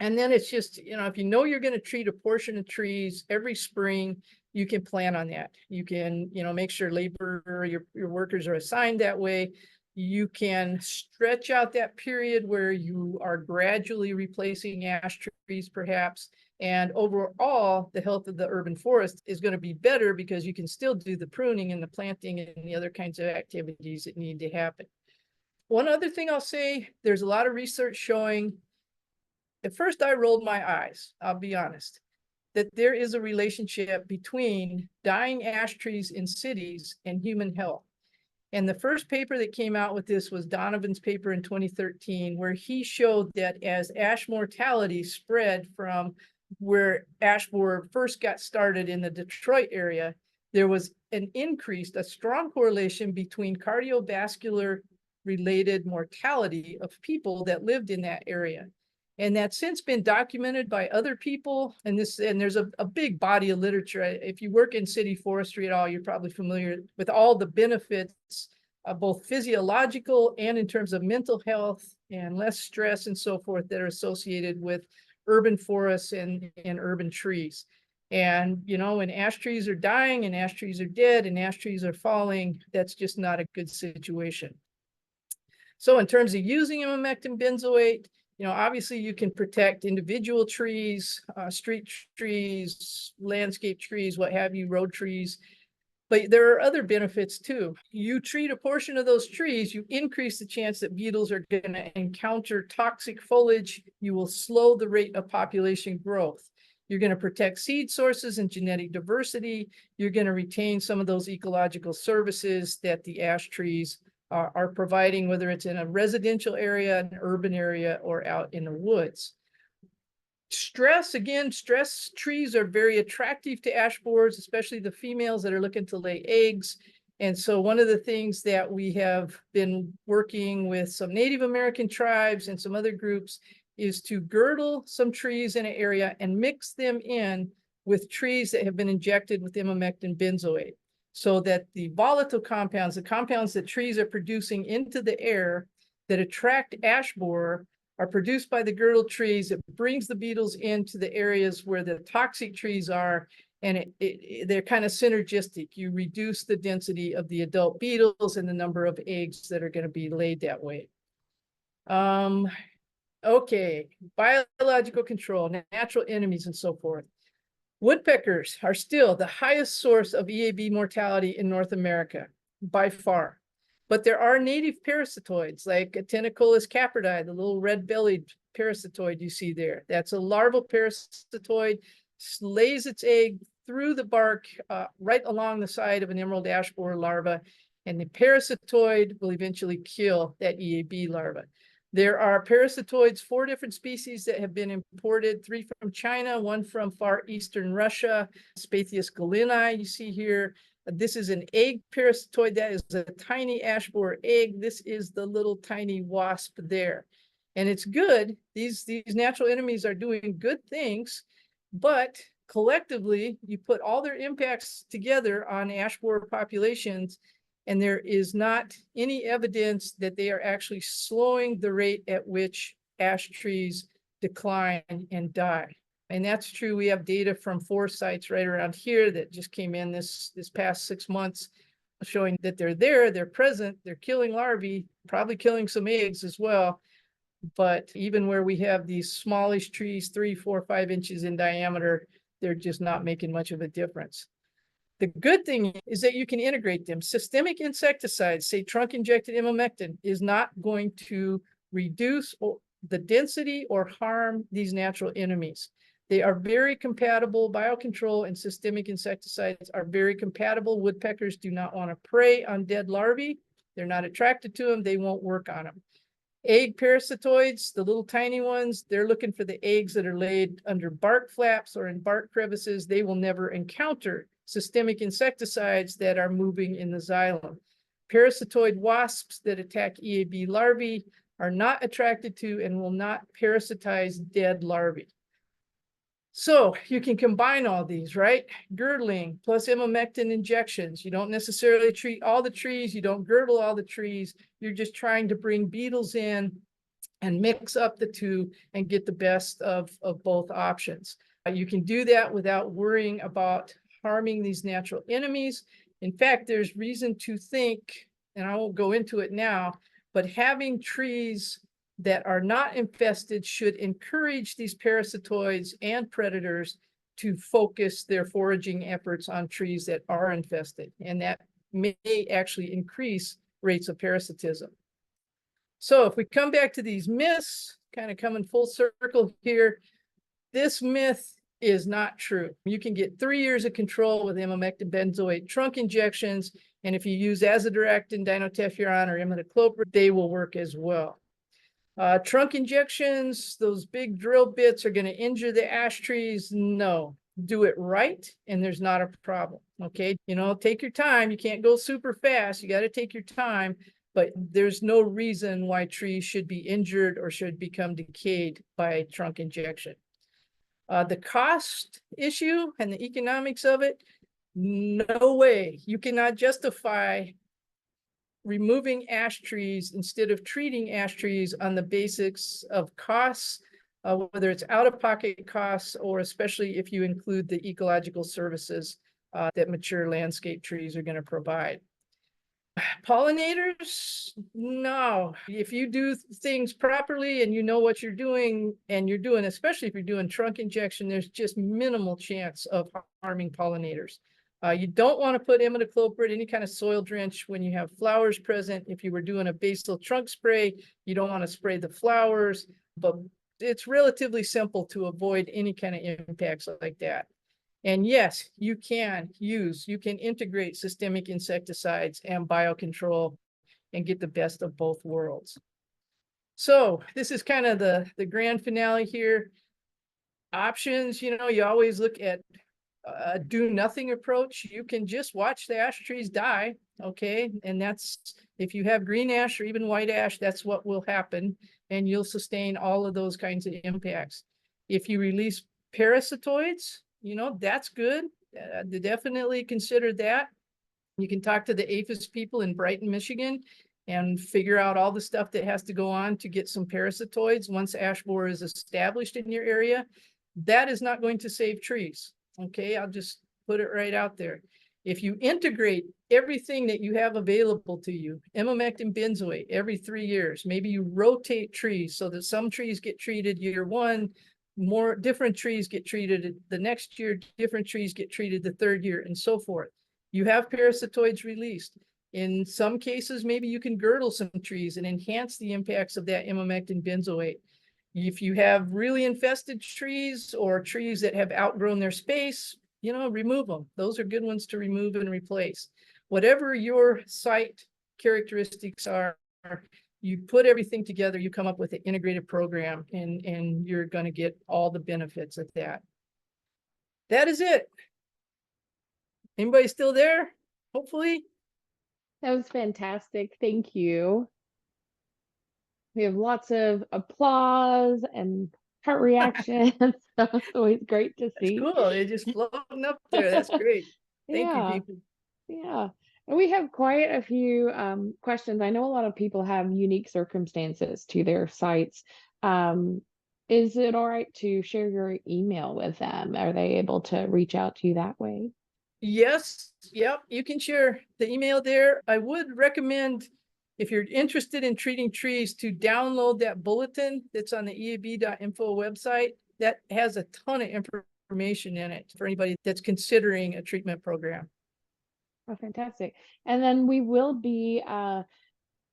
And then it's just, if you're going to treat a portion of trees every spring, you can plan on that. You can, make sure your workers are assigned that way. You can stretch out that period where you are gradually replacing ash trees, perhaps. And overall, the health of the urban forest is going to be better because you can still do the pruning and the planting and the other kinds of activities that need to happen. One other thing I'll say, there's a lot of research showing, at first I rolled my eyes, I'll be honest, that there is a relationship between dying ash trees in cities and human health. And the first paper that came out with this was Donovan's paper in 2013, where he showed that as ash mortality spread from where ash borer first got started in the Detroit area, there was an increased, a strong correlation between cardiovascular related mortality of people that lived in that area. And that's since been documented by other people. And there's a big body of literature. If you work in city forestry at all, you're probably familiar with all the benefits of both physiological and in terms of mental health and less stress and so forth that are associated with urban forests and urban trees. And, you know, when ash trees are dying and ash trees are dead and ash trees are falling, that's just not a good situation. So in terms of using imamectin benzoate, you know, obviously you can protect individual trees, street trees, landscape trees, what have you, road trees. But there are other benefits too. You treat a portion of those trees, you increase the chance that beetles are going to encounter toxic foliage. You will slow the rate of population growth. You're going to protect seed sources and genetic diversity. You're going to retain some of those ecological services that the ash trees are providing, whether it's in a residential area, an urban area, or out in the woods. Stress, again, stress trees are very attractive to ash borers, especially the females that are looking to lay eggs. And so one of the things that we have been working with some Native American tribes and some other groups is to girdle some trees in an area and mix them in with trees that have been injected with imamectin benzoate, so that the volatile compounds, the compounds that trees are producing into the air that attract ash borer, are produced by the girdle trees. It brings the beetles into the areas where the toxic trees are, and they're kind of synergistic. You reduce the density of the adult beetles and the number of eggs that are going to be laid that way. Okay, biological control, natural enemies, and so forth. Woodpeckers are still the highest source of EAB mortality in North America, by far. But there are native parasitoids like Tenocolus capridae, the little red-bellied parasitoid you see there. That's a larval parasitoid, lays its egg through the bark right along the side of an emerald ash borer larva, and the parasitoid will eventually kill that EAB larva. There are parasitoids, 4 different species that have been imported, 3 from China, 1 from far eastern Russia, Spathius galeni, you see here. This is an egg parasitoid. That is a tiny ash borer egg. This is the little tiny wasp there. And it's good. These natural enemies are doing good things, but collectively, you put all their impacts together on ash borer populations, and there is not any evidence that they are actually slowing the rate at which ash trees decline and die. And that's true. We have data from 4 sites right around here that just came in this past 6 months, showing that they're there, they're present, they're killing larvae, probably killing some eggs as well. But even where we have these smallish trees, 3, 4, 5 inches in diameter, they're just not making much of a difference. The good thing is that you can integrate them. Systemic insecticides, say trunk-injected imamectin, is not going to reduce the density or harm these natural enemies. They are very compatible. Biocontrol and systemic insecticides are very compatible. Woodpeckers do not want to prey on dead larvae. They're not attracted to them. They won't work on them. Egg parasitoids, the little tiny ones, they're looking for the eggs that are laid under bark flaps or in bark crevices. They will never encounter systemic insecticides that are moving in the xylem. Parasitoid wasps that attack EAB larvae are not attracted to and will not parasitize dead larvae. So you can combine all these, right? Girdling plus imamectin injections. You don't necessarily treat all the trees. You don't girdle all the trees. You're just trying to bring beetles in and mix up the 2 and get the best of both options. You can do that without worrying about harming these natural enemies. In fact, there's reason to think, and I won't go into it now, but having trees that are not infested should encourage these parasitoids and predators to focus their foraging efforts on trees that are infested. And that may actually increase rates of parasitism. So if we come back to these myths, kind of coming full circle here, this myth is not true. You can get 3 years of control with imamectin benzoate trunk injections, and if you use azadirachtin, dinotefuran, or imidacloprid, they will work as well. Trunk injections, those big drill bits are going to injure the ash trees. No, do it right, and there's not a problem. Okay, take your time. You can't go super fast. You got to take your time, but there's no reason why trees should be injured or should become decayed by trunk injection. The cost issue and the economics of it, no way. You cannot justify removing ash trees instead of treating ash trees on the basics of costs, whether it's out-of-pocket costs or especially if you include the ecological services that mature landscape trees are going to provide. Pollinators, no. If you do things properly and you know what you're doing, especially if you're doing trunk injection, there's just minimal chance of harming pollinators. You don't want to put imidacloprid, any kind of soil drench, when you have flowers present. If you were doing a basal trunk spray, you don't want to spray the flowers, but it's relatively simple to avoid any kind of impacts like that. And yes, you can integrate systemic insecticides and biocontrol and get the best of both worlds. So this is kind of the grand finale here. Options, you always look at a do nothing approach. You can just watch the ash trees die, okay? And that's, if you have green ash or even white ash, that's what will happen, and you'll sustain all of those kinds of impacts. If you release parasitoids, that's good. Definitely consider that. You can talk to the aphis people in Brighton, Michigan, and figure out all the stuff that has to go on to get some parasitoids once ash borer is established in your area. That is not going to save trees. Okay, I'll just put it right out there. If you integrate everything that you have available to you, imamectin benzoate every 3 years, maybe you rotate trees so that some trees get treated year one, more different trees get treated the next year, different trees get treated the third year, and so forth. You have parasitoids released. In some cases, maybe you can girdle some trees and enhance the impacts of that imamectin benzoate. If you have really infested trees or trees that have outgrown their space, remove them. Those are good ones to remove and replace. Whatever your site characteristics are, you put everything together, you come up with an integrated program, and you're going to get all the benefits of that. That is it. Anybody still there? Hopefully. That was fantastic. Thank you. We have lots of applause and heart reactions. So it's always great to see. That's cool. They're just floating up there. That's great. Thank you, people. Yeah. And we have quite a few questions. I know a lot of people have unique circumstances to their sites. Is it all right to share your email with them? Are they able to reach out to you that way? Yes. Yep. You can share the email there. I would recommend, if you're interested in treating trees, to download that bulletin that's on the eab.info website. That has a ton of information in it for anybody that's considering a treatment program. Oh, fantastic. And then we will be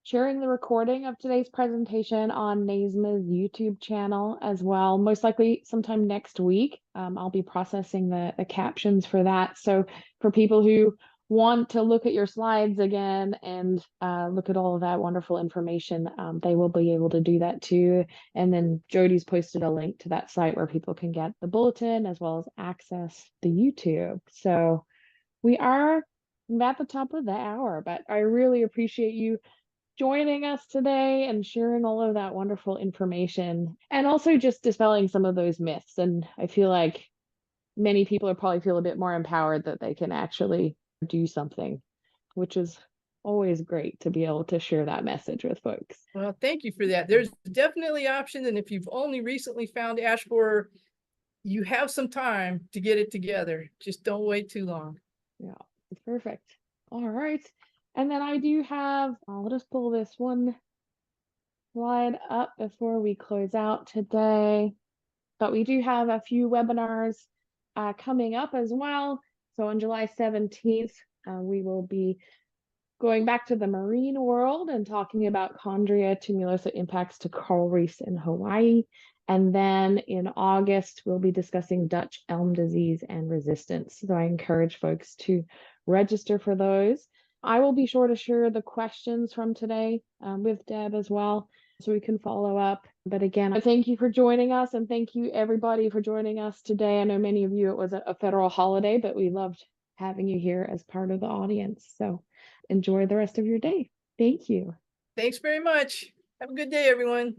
sharing the recording of today's presentation on NASMA's YouTube channel as well, most likely sometime next week. I'll be processing the captions for that. So for people who want to look at your slides again and look at all of that wonderful information, they will be able to do that too. And then Jody's posted a link to that site where people can get the bulletin as well as access the YouTube. So we are at the top of the hour, but I really appreciate you joining us today and sharing all of that wonderful information, and also just dispelling some of those myths. And I feel like many people are probably feel a bit more empowered that they can actually do something, which is always great to be able to share that message with folks. Well, thank you for that. There's definitely options. And if you've only recently found ash borer, you have some time to get it together. Just don't wait too long. Yeah, it's perfect. All right. And then I do have, I'll just pull this one slide up before we close out today. But we do have a few webinars coming up as well. So on July 17th, we will be going back to the marine world and talking about Chondria tumulosa impacts to coral reefs in Hawaii. And then in August, we'll be discussing Dutch elm disease and resistance. So I encourage folks to register for those. I will be sure to share the questions from today with Deb as well, so we can follow up. But again, thank you for joining us, and thank you everybody for joining us today. I know many of you, it was a federal holiday, but we loved having you here as part of the audience. So enjoy the rest of your day. Thank you. Thanks very much. Have a good day, everyone.